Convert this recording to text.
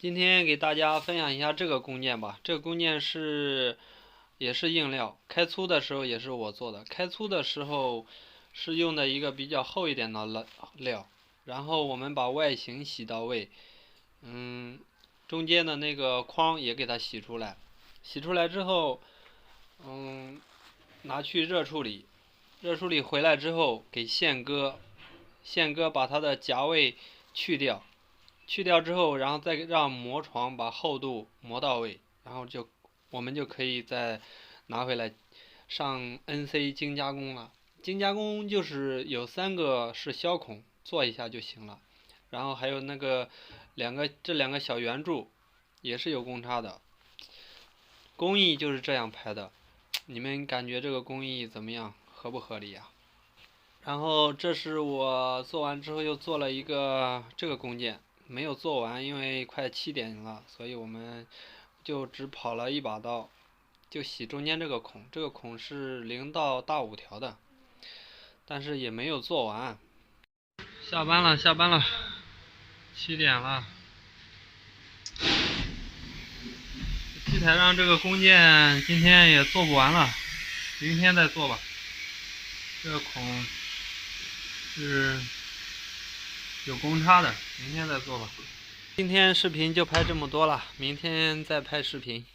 今天给大家分享一下这个弓箭吧。这个弓箭也是硬料，开粗的时候也是我做的。开粗的时候是用的一个比较厚一点的料，然后我们把外形洗到位，中间的那个框也给它洗出来。洗出来之后，拿去热处理。热处理回来之后给线割，把它的夹位去掉。去掉之后，然后再让磨床把厚度磨到位，然后我们就可以再拿回来上 NC 精加工了。精加工就是有3个是削孔，做一下就行了。然后还有那个这两个小圆柱也是有公差的。工艺就是这样排的，你们感觉这个工艺怎么样？合不合理呀？然后这是我做完之后又做了一个这个弓箭，没有做完，因为快7点了，所以我们就只跑了一把刀，就洗中间这个孔，这个孔是0到大5条的，但是也没有做完。下班了，7点了。T台上这个弓箭今天也做不完了，明天再做吧。这个孔是有公差的，明天再做吧。今天视频就拍这么多了，明天再拍视频。